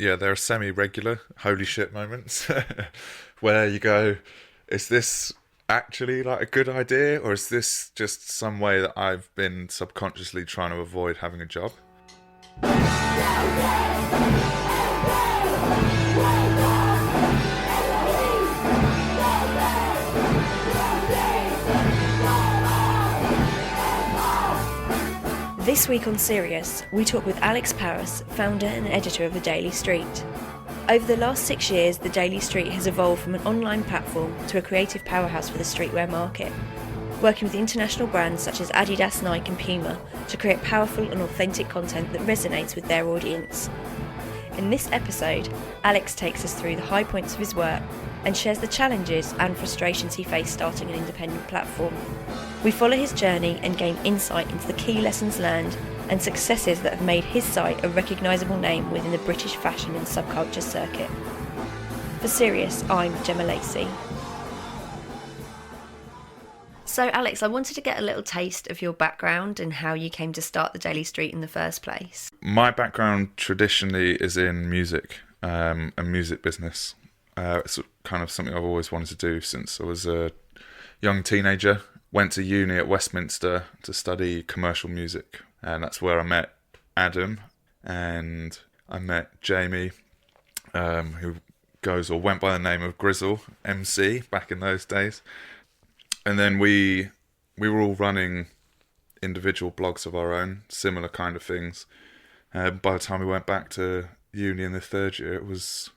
Yeah, there are semi-regular holy shit moments where you go, is this actually like a good idea, or is this just some way that I've been subconsciously trying to avoid having a job? This week on Sirius, we talk with Alex Powis, founder and editor of The Daily Street. Over the last 6 years, The Daily Street has evolved from an online platform to a creative powerhouse for the streetwear market, working with international brands such as Adidas, Nike and Puma to create powerful and authentic content that resonates with their audience. In this episode, Alex takes us through the high points of his work and shares the challenges and frustrations he faced starting an independent platform. We follow his journey and gain insight into the key lessons learned and successes that have made his site a recognisable name within the British fashion and subculture circuit. For Sirius, I'm Gemma Lacey. So Alex, I wanted to get a little taste of your background and how you came to start the Daily Street in the first place. My background traditionally is in music and music business. It's kind of something I've always wanted to do since I was a young teenager. Went to uni at Westminster to study commercial music, and that's where I met Adam, and I met Jamie, who goes or went by the name of Grizzle MC back in those days. And then we were all running individual blogs of our own, similar kind of things. By the time we went back to uni in the third year, it was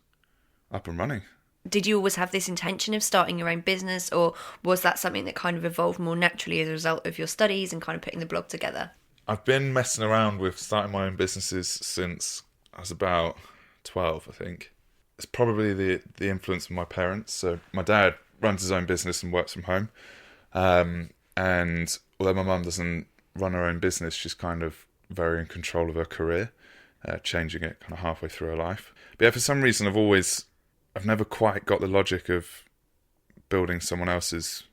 up and running. Did you always have this intention of starting your own business, or was that something that kind of evolved more naturally as a result of your studies and kind of putting the blog together? I've been messing around with starting my own businesses since I was about 12, I think. It's probably the influence of my parents. So my dad runs his own business and works from home. And although my mum doesn't run her own business, she's kind of very in control of her career, changing it kind of halfway through her life. But yeah, for some reason I've never quite got the logic of building someone else's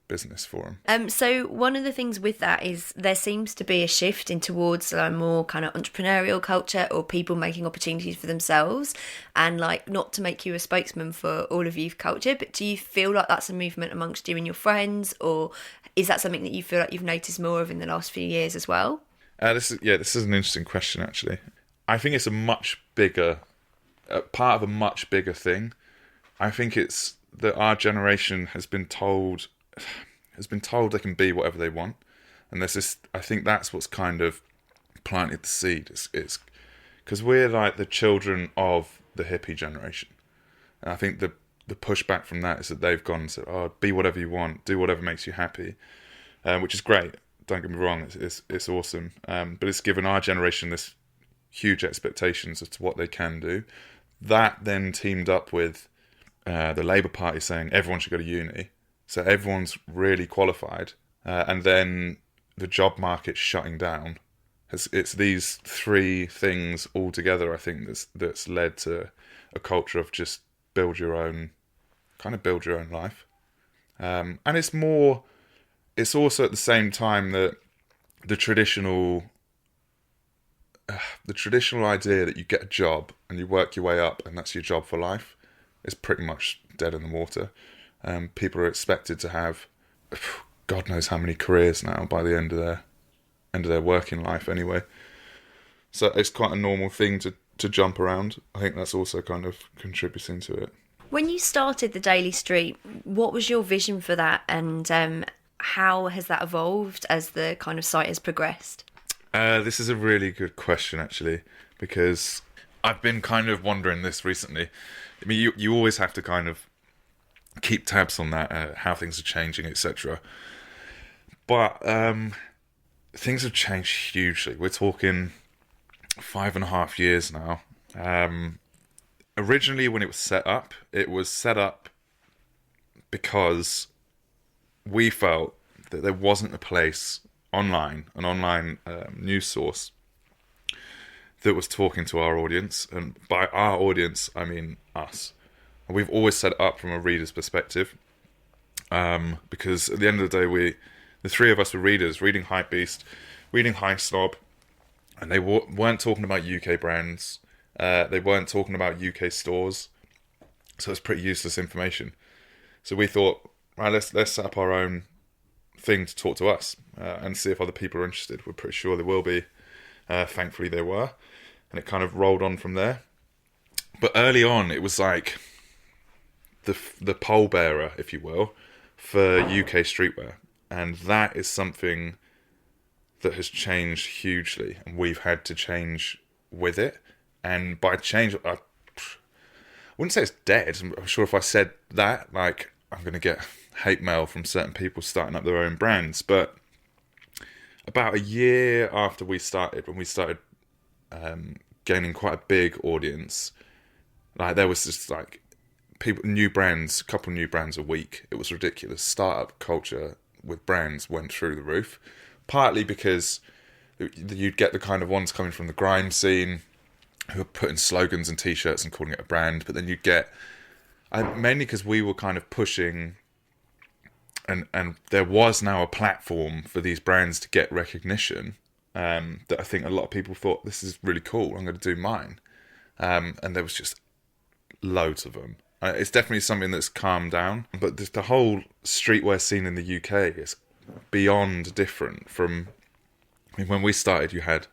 business for them. So one of the things with that is there seems to be a shift in towards a more kind of entrepreneurial culture, or people making opportunities for themselves. And like, not to make you a spokesman for all of youth culture, but do you feel like that's a movement amongst you and your friends, or is that something that you feel like you've noticed more of in the last few years as well? This is an interesting question, actually. I think it's a much bigger part of a much bigger thing. I think it's that our generation has been told they can be whatever they want, and there's this. I think that's what's kind of planted the seed. It's because we're like the children of the hippie generation, and I think the pushback from that is that they've gone and said, "Oh, be whatever you want, do whatever makes you happy," which is great. Don't get me wrong, it's awesome, but it's given our generation this huge expectations as to what they can do. That then teamed up with the Labour Party saying everyone should go to uni, so everyone's really qualified, and then the job market shutting down. It's these three things all together, I think, that's led to a culture of just build your own life, and it's also at the same time that the traditional idea that you get a job and you work your way up and that's your job for life is pretty much dead in the water. People are expected to have God knows how many careers now by the end of their working life anyway. So it's quite a normal thing to jump around. I think that's also kind of contributing to it. When you started the Daily Street, what was your vision for that, and how has that evolved as the kind of site has progressed? This is a really good question, actually, because I've been kind of wondering this recently. I mean, you always have to kind of keep tabs on that, how things are changing, etc. But things have changed hugely. We're talking 5.5 years now. Originally, when it was set up because we felt that there wasn't a place online, an online news source that was talking to our audience, and by our audience I mean us. And we've always set it up from a reader's perspective, because at the end of the day, the three of us were readers, reading Hypebeast, reading High Snob, and they weren't talking about UK brands. They weren't talking about UK stores, so it's pretty useless information. So we thought, right, let's set up our own thing to talk to us and see if other people are interested. We're pretty sure they will be. Thankfully, they were, and it kind of rolled on from there. But early on, it was like the pole bearer, if you will, for UK streetwear, and that is something that has changed hugely, and we've had to change with it. And by change, I wouldn't say it's dead. I'm sure if I said that, like, I'm going to get hate mail from certain people starting up their own brands. But about a year after we started, when we started gaining quite a big audience, like there was just like new brands, a couple new brands a week. It was ridiculous. Startup culture with brands went through the roof. Partly because you'd get the kind of ones coming from the grime scene who are putting slogans and t-shirts and calling it a brand, but then you'd get, mainly because we were kind of pushing, and there was now a platform for these brands to get recognition, that I think a lot of people thought, this is really cool, I'm going to do mine. And there was just loads of them. It's definitely something that's calmed down, but the whole streetwear scene in the UK is beyond different from, I mean, when we started, you had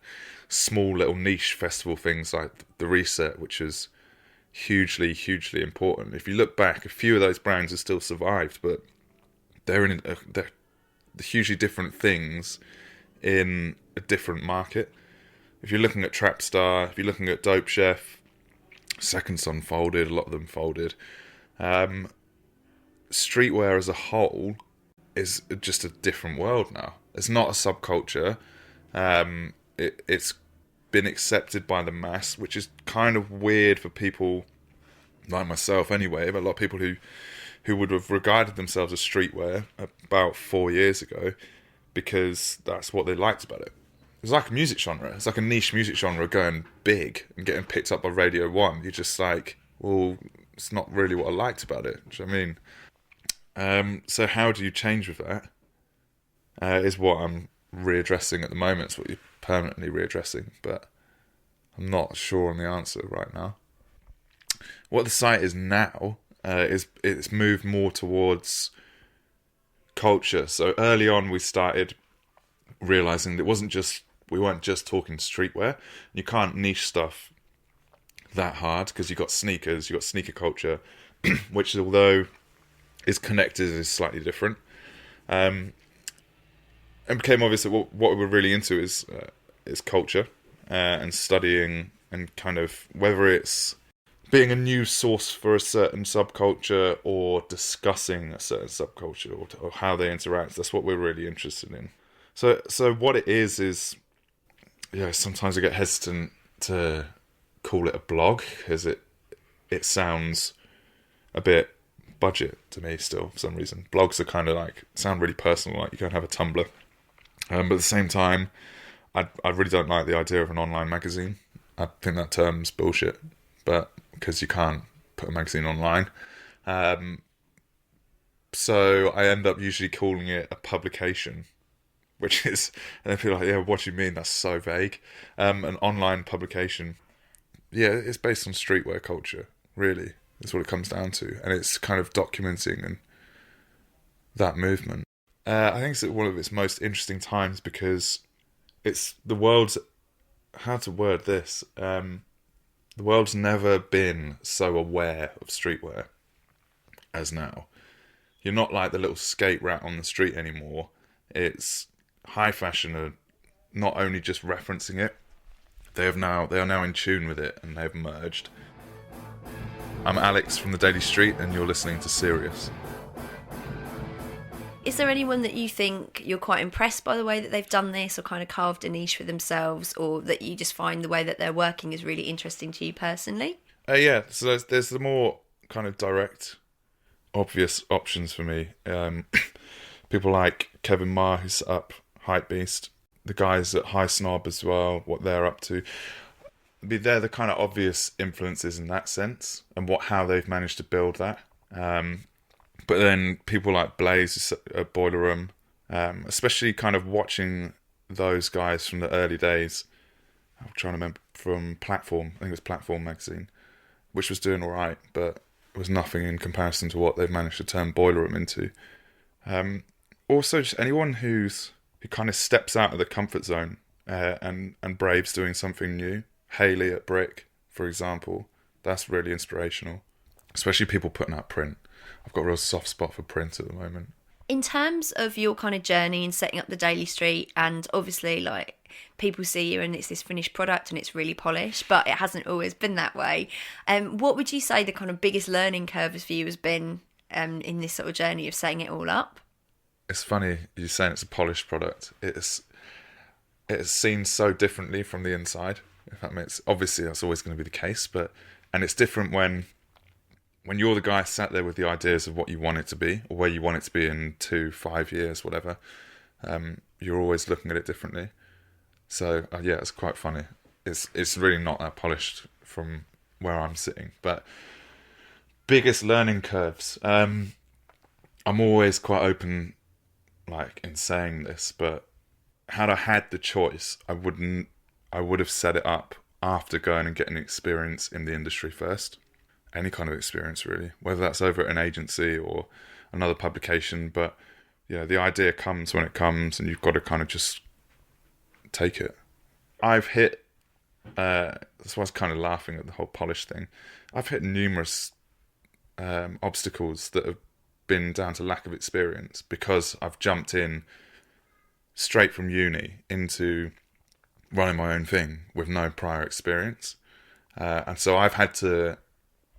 small little niche festival things like the Reset, which is hugely important. If you look back, a few of those brands have still survived, but they're hugely different things in a different market. If you're looking at Trapstar, if you're looking at Dope Chef, Second Son folded, a lot of them folded. Streetwear as a whole is just a different world now. It's not a subculture. It's been accepted by the mass, which is kind of weird for people like myself anyway, but a lot of people who would have regarded themselves as streetwear about 4 years ago, because that's what they liked about it. It's like a music genre. It's like a niche music genre going big and getting picked up by Radio 1. You're just like, well, it's not really what I liked about it. Do you know what I mean? So how do you change with that? Is what I'm readdressing at the moment. It's what you're permanently readdressing, but I'm not sure on the answer right now. What the site is now is it's moved more towards culture. So early on we started realizing that we weren't just talking streetwear. You can't niche stuff that hard because you've got sneakers, you've got sneaker culture, which although is connected, is slightly different. And became obvious that what we're really into is culture and studying, and kind of whether it's being a news source for a certain subculture or discussing a certain subculture or how they interact. That's what we're really interested in. So what it is sometimes I get hesitant to call it a blog, because it sounds a bit budget to me still for some reason. Blogs are kind of like, sound really personal, like you can have a Tumblr. But at the same time, I really don't like the idea of an online magazine. I think that term's bullshit, but because you can't put a magazine online. So I end up usually calling it a publication, which is, and then people are like, yeah, what do you mean? That's so vague. An online publication. Yeah, it's based on streetwear culture, really. That's what it comes down to. And it's kind of documenting and that movement. I think it's one of its most interesting times because it's the world's, how to word this, the world's never been so aware of streetwear as now. You're not like the little skate rat on the street anymore. It's high fashion are not only just referencing it, they are now in tune with it, and they've merged. I'm Alex from the Daily Street, and you're listening to Serious. Is there anyone that you think you're quite impressed by the way that they've done this, or kind of carved a niche for themselves, or that you just find the way that they're working is really interesting to you personally? Yeah, so there's the more kind of direct, obvious options for me. People like Kevin Ma, who set up Hypebeast, the guys at High Snob as well, what they're up to. They're the kind of obvious influences in that sense, and how they've managed to build that. But then people like Blaze at Boiler Room, especially kind of watching those guys from the early days. I'm trying to remember from Platform. I think it was Platform magazine, which was doing all right, but it was nothing in comparison to what they've managed to turn Boiler Room into. Also, just anyone who kind of steps out of the comfort zone and braves doing something new. Hayley at Brick, for example, that's really inspirational. Especially people putting out print. I've got a real soft spot for print at the moment. In terms of your kind of journey in setting up the Daily Street, and obviously like people see you and it's this finished product and it's really polished, but it hasn't always been that way. What would you say the kind of biggest learning curve for you has been in this sort of journey of setting it all up? It's funny you saying it's a polished product. It's seen so differently from the inside. If that makes, obviously that's always going to be the case, and it's different when you're the guy sat there with the ideas of what you want it to be, or where you want it to be in 2-5 years, whatever. You're always looking at it differently. So yeah, it's quite funny. It's really not that polished from where I'm sitting. But biggest learning curves. I'm always quite open, like in saying this, but had I had the choice, I would have set it up after going and getting experience in the industry first. Any kind of experience, really, whether that's over at an agency or another publication. But yeah, the idea comes when it comes, and you've got to kind of just take it. I've hit, that's why I was kind of laughing at the whole polish thing. I've hit numerous obstacles that have been down to lack of experience, because I've jumped in straight from uni into running my own thing with no prior experience. And so I've had to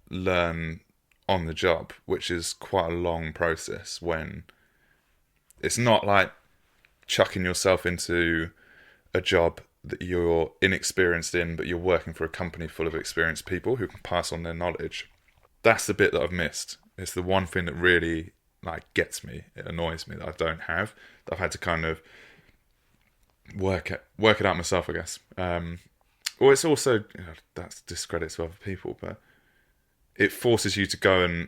learn on the job, which is quite a long process, when it's not like chucking yourself into a job that you're inexperienced in, but you're working for a company full of experienced people who can pass on their knowledge. That's the bit that I've missed. It's the one thing that really like gets me. It annoys me that I don't have. That I've had to kind of work it out myself, I guess. Or it's also, that's discredit to other people, but it forces you to go and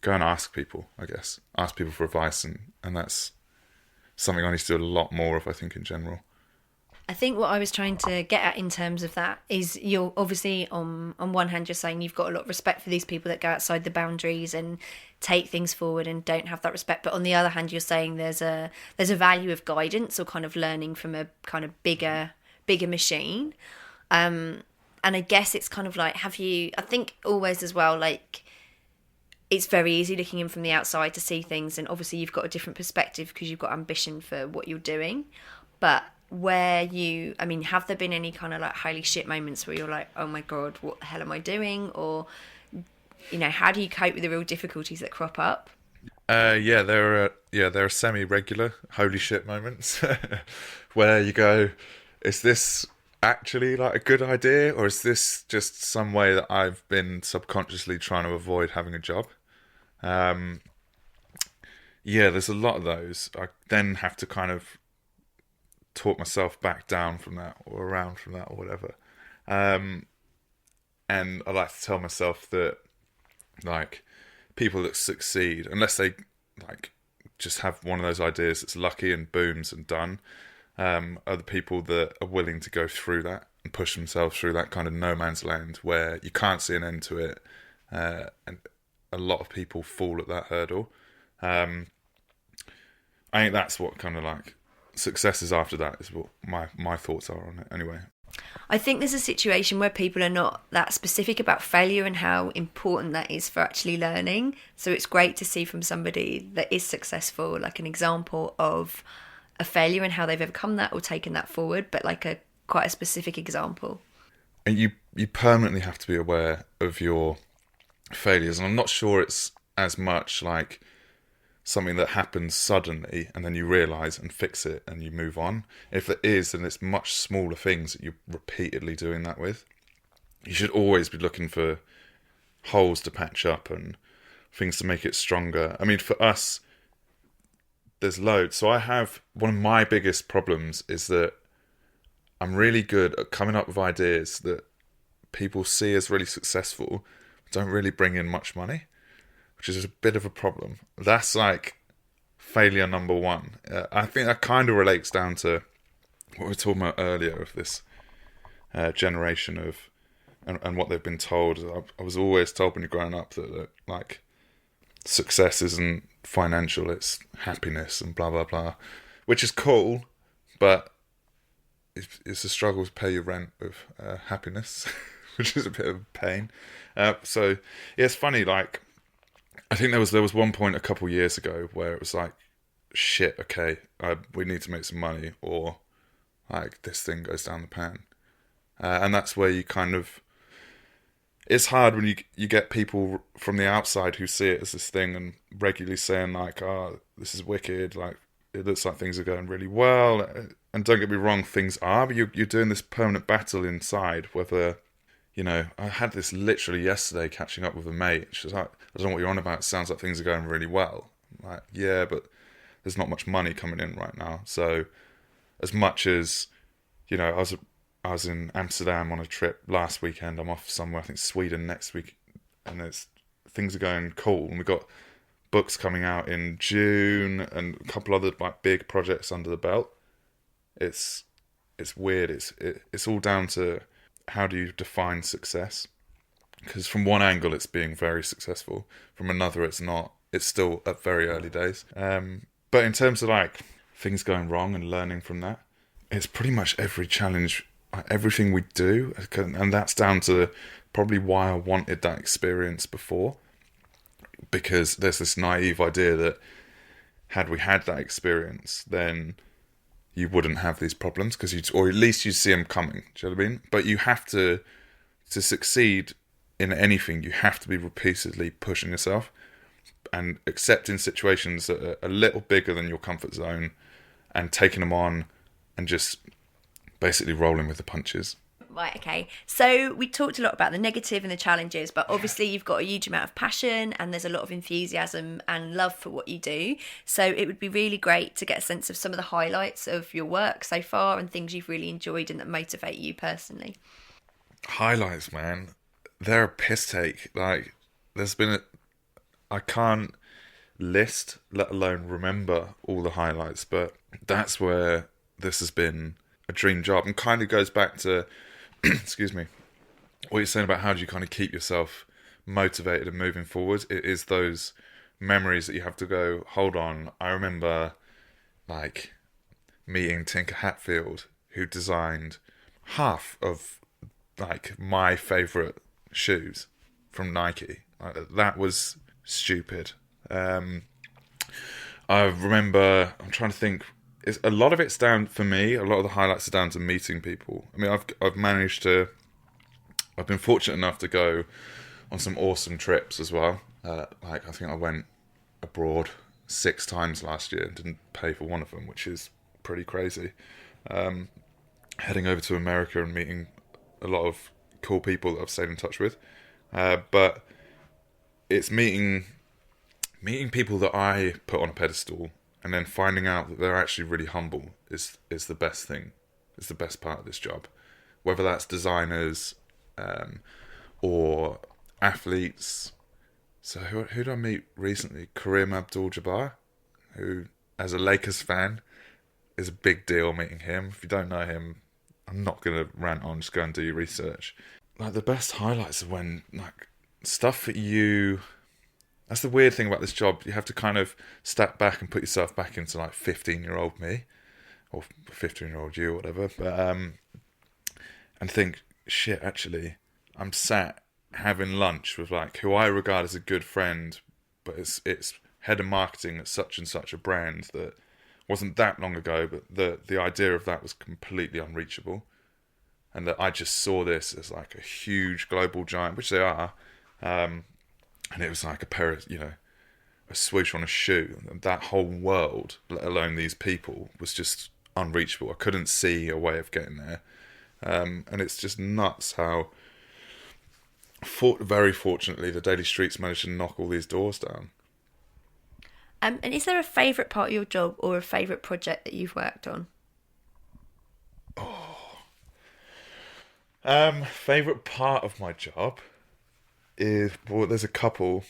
ask people, I guess. Ask people for advice, and that's something I need to do a lot more of, I think, in general. I think what I was trying to get at in terms of that is, you're obviously on one hand you're saying you've got a lot of respect for these people that go outside the boundaries and take things forward and don't have that respect, but on the other hand you're saying there's a value of guidance or kind of learning from a kind of bigger machine. And I guess it's kind of like, I think always as well, like, it's very easy looking in from the outside to see things, and obviously you've got a different perspective because you've got ambition for what you're doing. But have there been any kind of like holy shit moments where you're like, oh my God, what the hell am I doing? Or, how do you cope with the real difficulties that crop up? There are semi-regular holy shit moments where you go, is this actually like a good idea, or is this just some way that I've been subconsciously trying to avoid having a job? There's a lot of those. I then have to kind of talk myself back down from that, or around from that, or whatever. And I like to tell myself that, like, people that succeed, unless they like just have one of those ideas that's lucky and booms and done, are the people that are willing to go through that and push themselves through that kind of no man's land where you can't see an end to it, and a lot of people fall at that hurdle. I think that's what kind of like success is after that, is what my thoughts are on it anyway. I think there's a situation where people are not that specific about failure and how important that is for actually learning. So it's great to see from somebody that is successful, like an example of a failure and how they've overcome that or taken that forward, but like quite a specific example. And you permanently have to be aware of your failures, and I'm not sure it's as much like something that happens suddenly and then you realise and fix it and you move on. If it is, then it's much smaller things that you're repeatedly doing that with. You should always be looking for holes to patch up and things to make it stronger. I mean, for us, there's loads. So I have, one of my biggest problems is that I'm really good at coming up with ideas that people see as really successful, but don't really bring in much money, which is a bit of a problem. That's like failure number one. I think that kind of relates down to what we were talking about earlier, of this generation of and what they've been told. I was always told when you're growing up that like success isn't financial, it's happiness and blah blah blah, which is cool, but it's a struggle to pay your rent with happiness, which is a bit of a pain. So yeah, it's funny. Like I think there was one point a couple of years ago where it was like, shit, okay, we need to make some money, or like this thing goes down the pan, and that's where you kind of. It's hard when you get people from the outside who see it as this thing and regularly saying like, "Oh, this is wicked." Like it looks like things are going really well, and don't get me wrong, things are. But you're doing this permanent battle inside. Whether I had this literally yesterday, catching up with a mate. She was like, "I don't know what you're on about. It sounds like things are going really well." I'm like, yeah, but there's not much money coming in right now. So, as much as I was in Amsterdam on a trip last weekend. I'm off somewhere, I think Sweden next week, and things are going cool. And we've got books coming out in June and a couple other like big projects under the belt. It's weird. It's all down to how do you define success? Because from one angle, it's being very successful. From another, it's not. It's still at very early days. But in terms of like things going wrong and learning from that, it's pretty much every challenge. Everything we do, and that's down to probably why I wanted that experience before, because there's this naive idea that had we had that experience, then you wouldn't have these problems, or at least you'd see them coming. Do you know what I mean? But you have to succeed in anything, you have to be repeatedly pushing yourself and accepting situations that are a little bigger than your comfort zone and taking them on and just basically rolling with the punches. Right, okay. So we talked a lot about the negative and the challenges, but obviously you've got a huge amount of passion and there's a lot of enthusiasm and love for what you do. So it would be really great to get a sense of some of the highlights of your work so far and things you've really enjoyed and that motivate you personally. Highlights, man. They're a piss take. Like, I can't list, let alone remember all the highlights, but that's where this has been a dream job, and kind of goes back to excuse me, what you're saying about how do you kind of keep yourself motivated and moving forward. It is those memories that you have to go, hold on, I remember like meeting Tinker Hatfield, who designed half of like my favourite shoes from Nike. That was stupid. I remember, I'm trying to think, a lot of it's down, for me, a lot of the highlights are down to meeting people. I mean, I've been fortunate enough to go on some awesome trips as well. Like, I think I went abroad 6 times last year and didn't pay for one of them, which is pretty crazy. Heading over to America and meeting a lot of cool people that I've stayed in touch with. But it's meeting people that I put on a pedestal, and then finding out that they're actually really humble is the best thing. It's the best part of this job. Whether that's designers or athletes. So who did I meet recently? Kareem Abdul-Jabbar, who, as a Lakers fan, is a big deal meeting him. If you don't know him, I'm not going to rant on, just go and do your research. Like, the best highlights are when, like, stuff that you... That's the weird thing about this job. You have to kind of step back and put yourself back into like 15-year-old me, or 15-year-old you, or whatever. But and think, shit, actually, I'm sat having lunch with like who I regard as a good friend, but it's head of marketing at such and such a brand that wasn't that long ago. But the idea of that was completely unreachable, and that I just saw this as like a huge global giant, which they are. And it was like a pair of, a swoosh on a shoe. And that whole world, let alone these people, was just unreachable. I couldn't see a way of getting there. And it's just nuts how, very fortunately, the Daily Streets managed to knock all these doors down. And is there a favourite part of your job or a favourite project that you've worked on? Favourite part of my job is, well, there's a couple.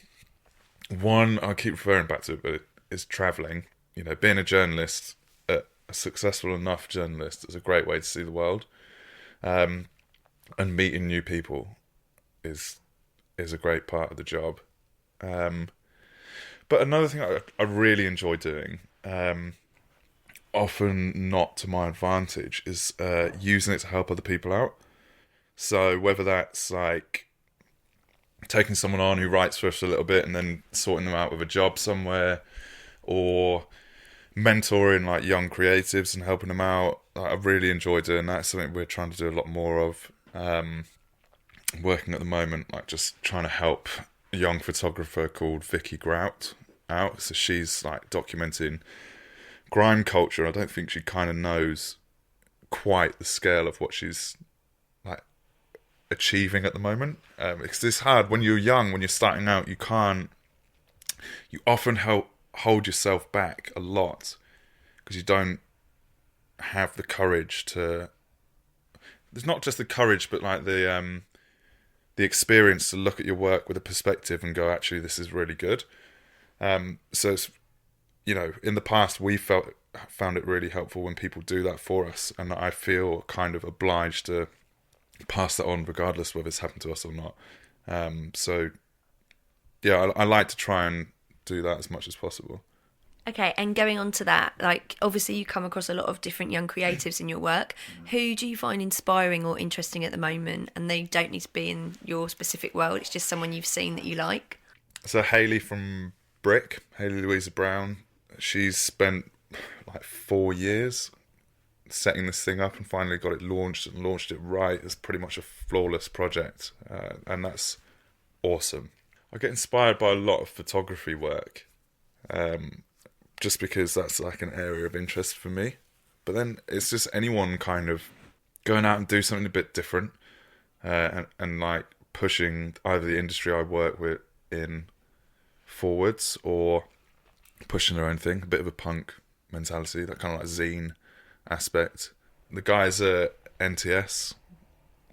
One I keep referring back to, but is travelling. Being a journalist, a successful enough journalist, is a great way to see the world. and meeting new people is a great part of the job. But another thing I really enjoy doing, often not to my advantage, is using it to help other people out. So whether that's like taking someone on who writes for us a little bit and then sorting them out with a job somewhere, or mentoring like young creatives and helping them out. I really enjoy doing that. It's something we're trying to do a lot more of. Working at the moment, like just trying to help a young photographer called Vicky Grout out. So she's like documenting grime culture. I don't think she kind of knows quite the scale of what she's like achieving at the moment. Because it's hard when you're young, when you're starting out. You often hold yourself back a lot because you don't have the courage to. There's not just the courage, but like the experience to look at your work with a perspective and go, actually, this is really good. So it's, in the past we found it really helpful when people do that for us, and I feel kind of obliged to pass that on regardless whether it's happened to us or not. So yeah, I like to try and do that as much as possible. Okay, and going on to that, like obviously you come across a lot of different young creatives in your work. Who do you find inspiring or interesting at the moment? And they don't need to be in your specific world, it's just someone you've seen that you like. So Hayley from Brick, Hayley Louisa Brown, she's spent like 4 years setting this thing up and finally got it launched and launched it right. It's pretty much a flawless project, and that's awesome. I get inspired by a lot of photography work. Just because that's like an area of interest for me. But then it's just anyone kind of going out and do something a bit different, and like pushing either the industry I work with in forwards or pushing their own thing, a bit of a punk mentality, that kind of like zine aspect. The guys at NTS,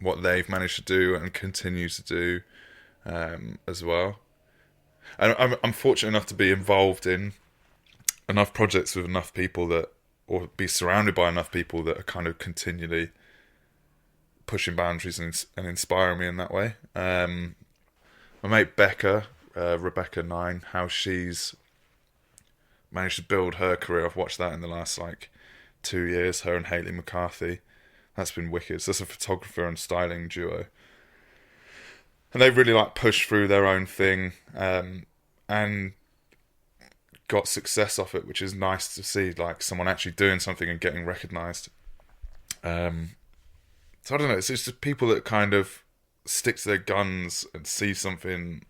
what they've managed to do and continue to do as well. And I'm fortunate enough to be involved in enough projects with enough people or be surrounded by enough people that are kind of continually pushing boundaries and inspiring me in that way. My mate Becca, Rebecca 9, how she's managed to build her career. I've watched that in the last like 2 years, her and Hayley McCarthy. That's been wicked. So that's a photographer and styling duo. And they've really like pushed through their own thing, and got success off it, which is nice to see, like someone actually doing something and getting recognised. So I don't know, it's just people that kind of stick to their guns and see something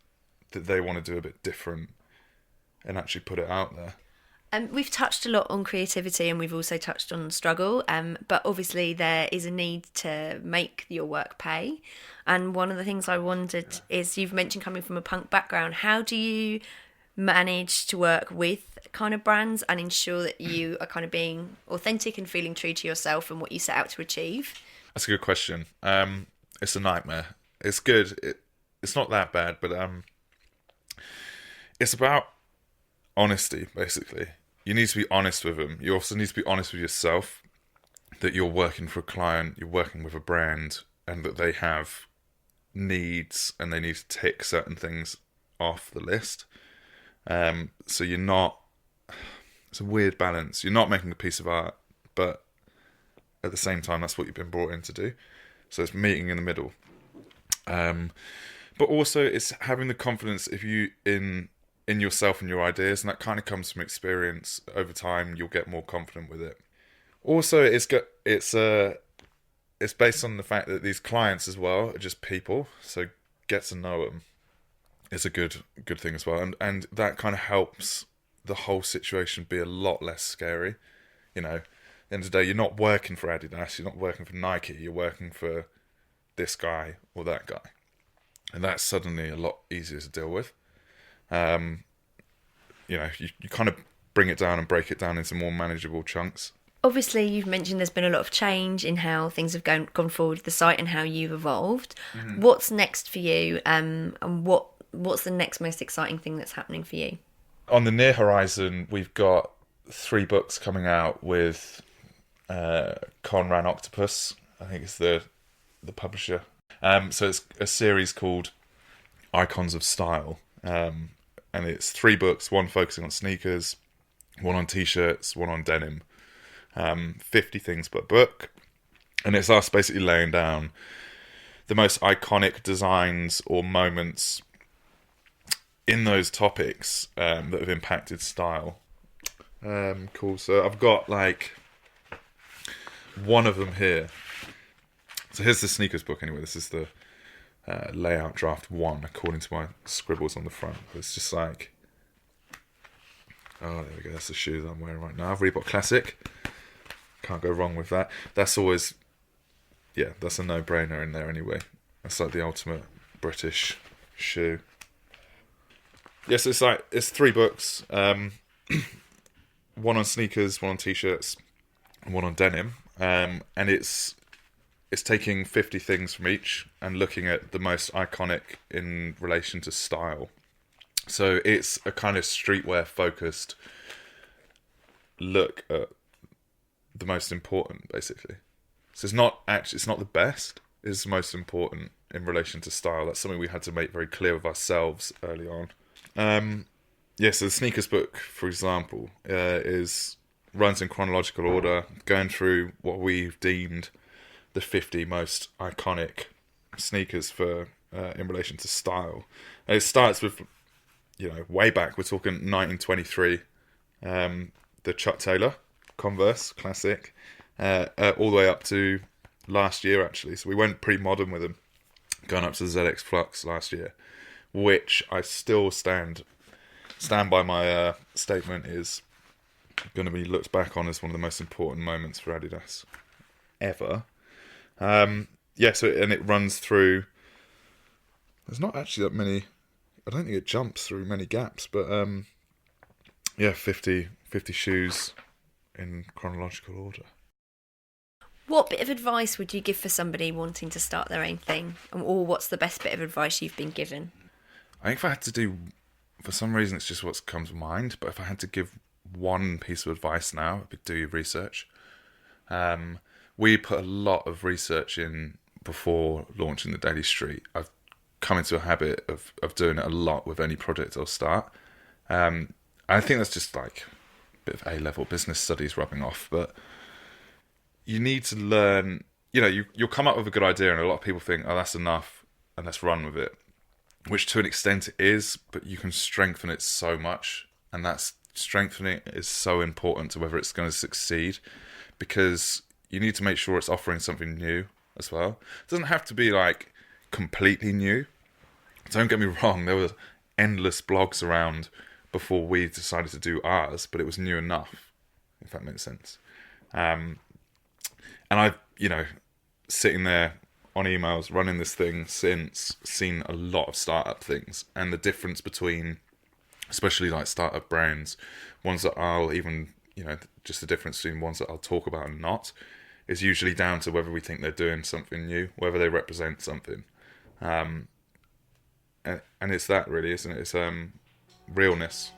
that they want to do a bit different and actually put it out there. We've touched a lot on creativity and we've also touched on struggle, but obviously there is a need to make your work pay. And one of the things I wondered is, you've mentioned coming from a punk background, how do you manage to work with kind of brands and ensure that you are kind of being authentic and feeling true to yourself and what you set out to achieve? That's a good question. It's a nightmare. It's good. It's not that bad, but it's about honesty, basically. You need to be honest with them. You also need to be honest with yourself that you're working for a client, you're working with a brand, and that they have needs and they need to tick certain things off the list. So you're not, it's a weird balance. You're not making a piece of art, but at the same time, that's what you've been brought in to do. So it's meeting in the middle. But also it's having the confidence in yourself and your ideas, and that kind of comes from experience. Over time, you'll get more confident with it. Also, it's based on the fact that these clients as well are just people, so get to know them. It's a good thing as well, and that kind of helps the whole situation be a lot less scary. At the end of the day, you're not working for Adidas, you're not working for Nike, you're working for this guy or that guy, and that's suddenly a lot easier to deal with. You kind of bring it down and break it down into more manageable chunks. Obviously, you've mentioned there's been a lot of change in how things have gone forward with the site and how you've evolved. Mm-hmm. What's next for you, and what's the next most exciting thing that's happening for you? On the near horizon, we've got 3 books coming out with Conran Octopus. I think it's the publisher. So it's a series called Icons of Style, and it's 3 books, one focusing on sneakers, one on t-shirts, one on denim, 50 things per book, and it's us basically laying down the most iconic designs or moments in those topics that have impacted style. Cool. So I've got like one of them here. So here's the sneakers book anyway. This is the layout draft 1 according to my scribbles on the front. It's just like, oh, there we go. That's the shoe that I'm wearing right now. Reebok Classic. Can't go wrong with that. That's always, yeah, that's a no-brainer in there anyway. That's like the ultimate British shoe. Yes, it's 3 books. One on sneakers, one on t-shirts, and one on denim. And it's taking 50 things from each and looking at the most iconic in relation to style. So it's a kind of streetwear focused look at the most important, basically. So it's not the best, it's the most important in relation to style. That's something we had to make very clear with ourselves early on. So the sneakers book, for example, runs in chronological order, going through what we've deemed the 50 most iconic sneakers for in relation to style. And it starts with, way back. We're talking 1923, the Chuck Taylor Converse Classic, all the way up to last year actually. So we went pretty modern with them, going up to the ZX Flux last year, which I still stand by my statement is going to be looked back on as one of the most important moments for Adidas ever. And it runs through. There's not actually that many. I don't think it jumps through many gaps, but 50 shoes in chronological order. What bit of advice would you give for somebody wanting to start their own thing, or what's the best bit of advice you've been given? I think if I had to do, for some reason, it's just what comes to mind. But if I had to give one piece of advice now, it'd be do your research. We put a lot of research in before launching the Daily Street. I've come into a habit of doing it a lot with any project I'll start. I think that's just like a bit of A-level business studies rubbing off. But you need to learn, you'll come up with a good idea and a lot of people think, oh, that's enough and let's run with it. Which to an extent it is, but you can strengthen it so much. And that's strengthening is so important to whether it's going to succeed, because you need to make sure it's offering something new as well. It doesn't have to be like completely new. Don't get me wrong, there were endless blogs around before we decided to do ours, but it was new enough, if that makes sense. And I've, sitting there on emails, running this thing since, seen a lot of startup things, and the difference between, especially like startup brands, ones that I'll even, just the difference between ones that I'll talk about and not, is usually down to whether we think they're doing something new, whether they represent something. And it's that really, isn't it? It's realness.